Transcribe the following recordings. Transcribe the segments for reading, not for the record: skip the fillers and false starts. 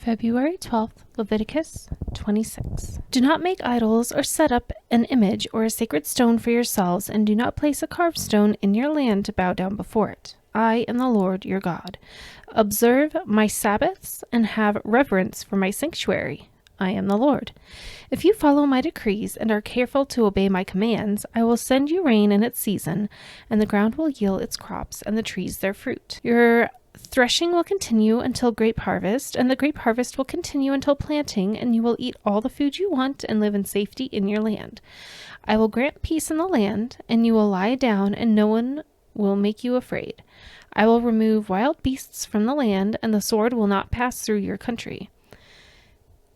February 12th, Leviticus 26. Do not make idols or set up an image or a sacred stone for yourselves, and do not place a carved stone in your land to bow down before it. I am the Lord your God. Observe my Sabbaths and have reverence for my sanctuary. I am the Lord. If you follow my decrees and are careful to obey my commands, I will send you rain in its season, and the ground will yield its crops and the trees their fruit. Your threshing will continue until grape harvest, and the grape harvest will continue until planting, and you will eat all the food you want and live in safety in your land. I will grant peace in the land, and you will lie down, and no one will make you afraid. I will remove wild beasts from the land, and the sword will not pass through your country.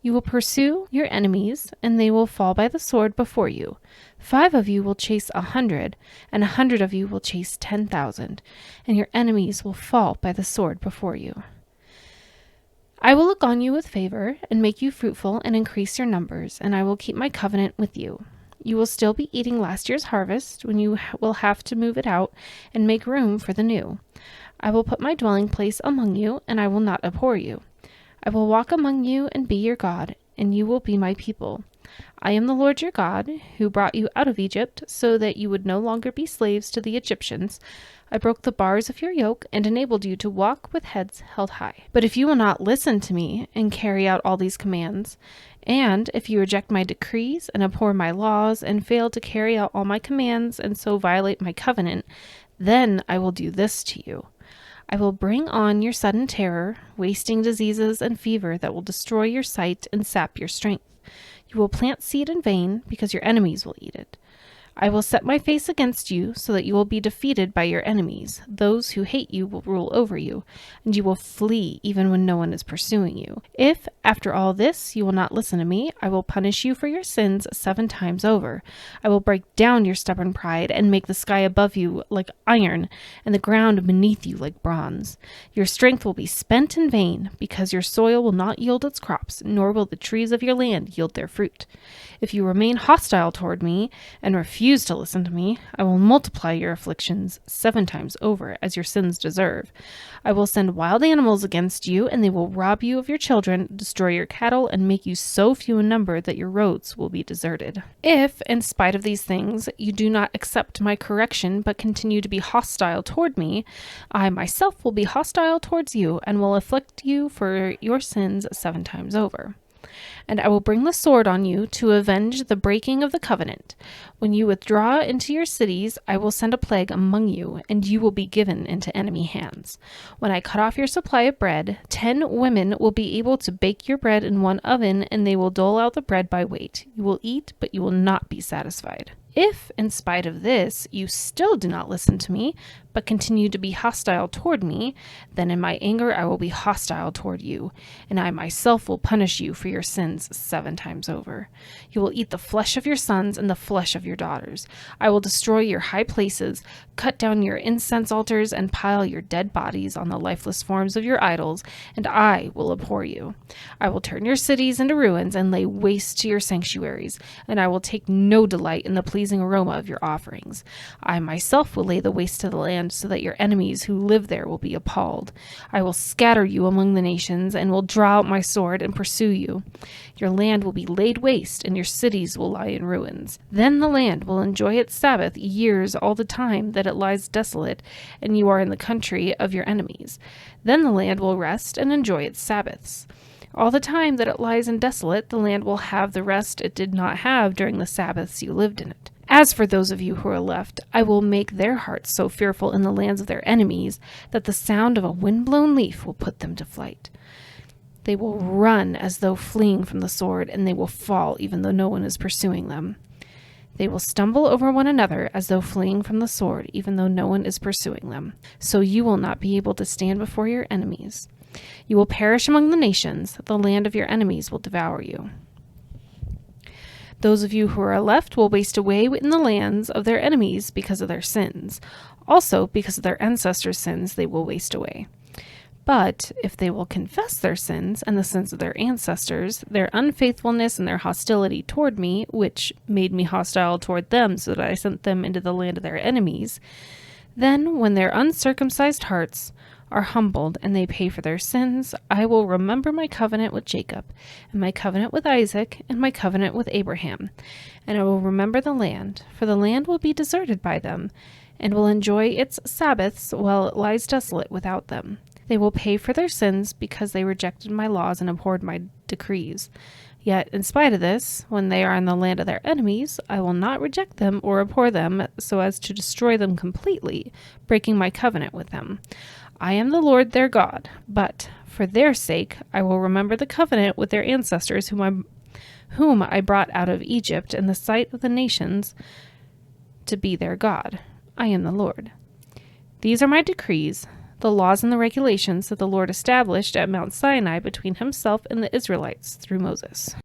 You will pursue your enemies, and they will fall by the sword before you. 5 of you will chase 100, and 100 of you will chase 10,000, and your enemies will fall by the sword before you. I will look on you with favor, and make you fruitful, and increase your numbers, and I will keep my covenant with you. You will still be eating last year's harvest, when you will have to move it out and make room for the new. I will put my dwelling place among you, and I will not abhor you. I will walk among you and be your God, and you will be my people. I am the Lord your God, who brought you out of Egypt, so that you would no longer be slaves to the Egyptians. I broke the bars of your yoke and enabled you to walk with heads held high. But if you will not listen to me and carry out all these commands, and if you reject my decrees and abhor my laws and fail to carry out all my commands and so violate my covenant, then I will do this to you. I will bring on your sudden terror, wasting diseases and fever that will destroy your sight and sap your strength. You will plant seed in vain because your enemies will eat it. I will set my face against you so that you will be defeated by your enemies. Those who hate you will rule over you, and you will flee even when no one is pursuing you. If, after all this, you will not listen to me, I will punish you for your sins 7 times over. I will break down your stubborn pride and make the sky above you like iron and the ground beneath you like bronze. Your strength will be spent in vain because your soil will not yield its crops, nor will the trees of your land yield their fruit. If you remain hostile toward me and refuse to listen to me, I will multiply your afflictions 7 times over, as your sins deserve. I will send wild animals against you, and they will rob you of your children, destroy your cattle, and make you so few in number that your roads will be deserted. If, in spite of these things, you do not accept my correction, but continue to be hostile toward me, I myself will be hostile towards you, and will afflict you for your sins 7 times over. And I will bring the sword on you to avenge the breaking of the covenant. When you withdraw into your cities, I will send a plague among you, and you will be given into enemy hands. When I cut off your supply of bread, 10 women will be able to bake your bread in one oven, and they will dole out the bread by weight. You will eat, but you will not be satisfied. If, in spite of this, you still do not listen to me, but continue to be hostile toward me, then in my anger I will be hostile toward you, and I myself will punish you for your sins 7 times over. You will eat the flesh of your sons and the flesh of your daughters. I will destroy your high places, cut down your incense altars, and pile your dead bodies on the lifeless forms of your idols, and I will abhor you. I will turn your cities into ruins and lay waste to your sanctuaries, and I will take no delight in the pleasing aroma of your offerings. I myself will lay the waste to the land, so that your enemies who live there will be appalled. I will scatter you among the nations, and will draw out my sword and pursue you. Your land will be laid waste, and your cities will lie in ruins. Then the land will enjoy its Sabbath years all the time that it lies desolate, and you are in the country of your enemies. Then the land will rest and enjoy its Sabbaths. All the time that it lies in desolate, the land will have the rest it did not have during the Sabbaths you lived in it. As for those of you who are left, I will make their hearts so fearful in the lands of their enemies that the sound of a wind-blown leaf will put them to flight. They will run as though fleeing from the sword, and they will fall even though no one is pursuing them. They will stumble over one another as though fleeing from the sword, even though no one is pursuing them. So you will not be able to stand before your enemies. You will perish among the nations. The land of your enemies will devour you. Those of you who are left will waste away in the lands of their enemies because of their sins. Also, because of their ancestors' sins, they will waste away. But if they will confess their sins and the sins of their ancestors, their unfaithfulness and their hostility toward me, which made me hostile toward them so that I sent them into the land of their enemies, then when their uncircumcised hearts are humbled and they pay for their sins, I will remember my covenant with Jacob, and my covenant with Isaac, and my covenant with Abraham. And I will remember the land, for the land will be deserted by them, and will enjoy its Sabbaths while it lies desolate without them. They will pay for their sins because they rejected my laws and abhorred my decrees. Yet, in spite of this, when they are in the land of their enemies, I will not reject them or abhor them so as to destroy them completely, breaking my covenant with them. I am the Lord their God, but for their sake I will remember the covenant with their ancestors whom I brought out of Egypt in the sight of the nations to be their God. I am the Lord. These are my decrees, the laws and the regulations that the Lord established at Mount Sinai between himself and the Israelites through Moses.